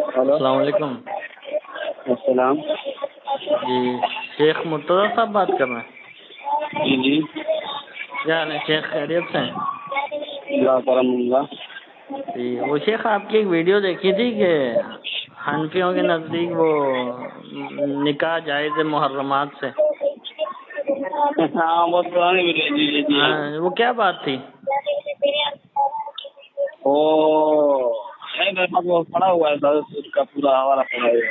Hello السلام علیکم. السلام. جی شیخ مرتضیٰ صاحب بات کر رہے ہیں؟ جی جی. کیا حال ہے شیخ، خیریت سے ہیں؟ اللہ کرم اللہ. جی وہ شیخ آپ کی ایک ویڈیو دیکھی تھی کہ حنفیوں کے نزدیک وہ نکاح جائز ہے محرمات سے. ہاں بہت پرانی ویڈیو. جی جی جی. ہاں وہ کیا بات تھی؟ میرے پاس وہ پڑا ہوا ہے سر، اس کا پورا حوالہ پڑا ہے.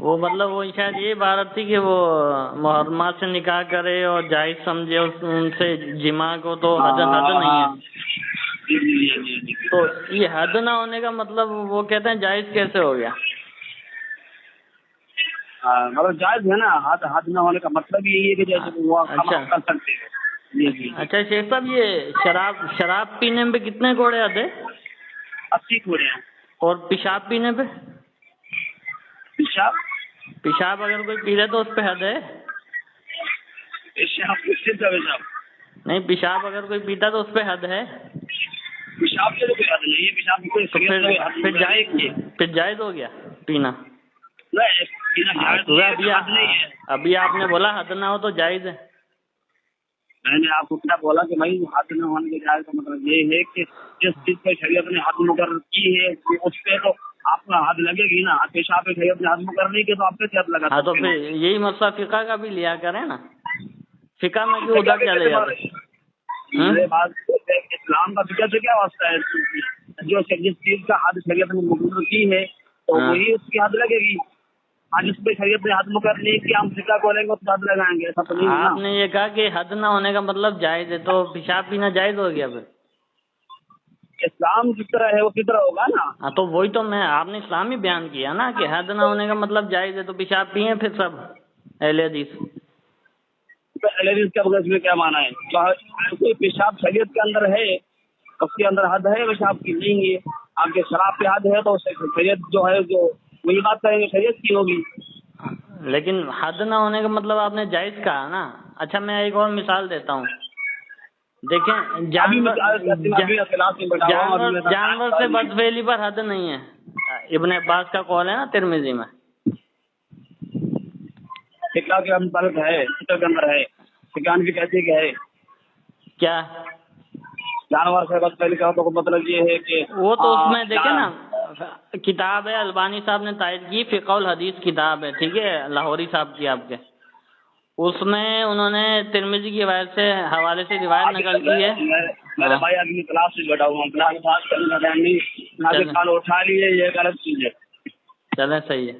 وہ مطلب وہ شاید یہ عبارت تھی کہ وہ محرمات سے نکاح کرے اور جائز سمجھے ان سے جماع کو، تو حد نہیں ہے. جی جی جی جی. تو یہ حد نہ ہونے کا مطلب وہ کہتے ہیں جائز کیسے ہو گیا؟ مطلب جائز ہے نا، حد نہ ہونے کا مطلب یہی ہے کہ جیسے وہ اچھا کر سکتے ہیں. جی جی. اچھا شیخ صاحب، یہ شراب پینے میں کتنے گھوڑے آتے؟ 80 تھوڑے ہیں. اور پیشاب پینے پہ؟ پیشاب اگر کوئی پی لے تو اس پہ حد ہے؟ نہیں، پیشاب اگر کوئی پیتا تو اس پہ حد ہے؟ پیشاب سے تو کوئی حد نہیں ہے. پیشاب کی کوئی پھر جائز ہو گیا پینا؟ نہیں. ابھی آپ نے بولا حد نہ ہو تو جائز ہے. میں نے آپ کو کیا بولا کہ بھائی حد نہ ہونے کے جائز کا مطلب یہ ہے کہ جس چیز پہ شریعت نے حد مقرر کی ہے اس پہ تو آپ کا حد لگے گی نا. پیشاب پہ شریعت نے حد مقرر نہیں کی تو آپ پہ حد لگا. ہاں تو پھر یہی مسئلہ فقہ کا بھی لیا کریں نا. فقہ میں کیوں ادھر چلے جاتے؟ اسلام کا فقہ سے کیا واسطہ ہے؟ جو جس چیز کا حد شریعت نے مقرر کی ہے تو وہی اس کی حد لگے گی. آج اس پہ شریعت نے حد مقرر نہیں کہ ہم فقہ بولیں گے تو حد لگائیں گے، ایسا تو نہیں ہے نا. آپ نے یہ کہا کہ حد نہ ہونے کا مطلب جائز ہے، تو پیشاب پینا جائز ہو گیا پھر؟ اسلام جس طرح ہے وہ کس طرح ہوگا نا. ہاں تو وہی تو آپ نے اسلام ہی بیان کیا نا کہ حد نہ ہونے کا مطلب جائز ہے، تو پیشاب پیئیں پھر سب اہل حدیث. اہل حدیث کا اس میں کیا مانا ہے؟ کوئی پیشاب شریعت کے اندر ہے، اس کے اندر حد ہے پیشاب کی نہیں ہے. آپ کے شراب پہ حد ہے تو شریعت جو ہے جو وہی بات کریں گے شریعت کی ہوگی. لیکن حد نہ ہونے کا مطلب آپ نے جائز کہا نا. اچھا میں ایک اور مثال دیتا ہوں. دیکھیں جانور سے بدفعلی پر حد نہیں ہے. ابن عباس کا قول ہے نا ترمذی میں. فقہ کے اندر ہے، فقہ کے اندر ہے. فقہ بھی کہتے کہ ہے کیا جانور سے بدفعلی کا تو مطلب یہ ہے کہ وہ تو اس میں دیکھیں نا کتاب ہے، البانی صاحب نے تائید کی، فقہ الحدیث کتاب ہے، ٹھیک ہے، لاہوری صاحب کی آپ کے. اس میں انہوں نے ترمذی کی روایت سے حوالے سے روایت نقل کی ہے. میرے بھائی آدمی کلاس سے بیٹھا ہوا ہوں، کلاس بات کرنے کا ٹائم نہیں، اٹھا لیے یہ غلط چیز ہے. چلیں صحیح ہے.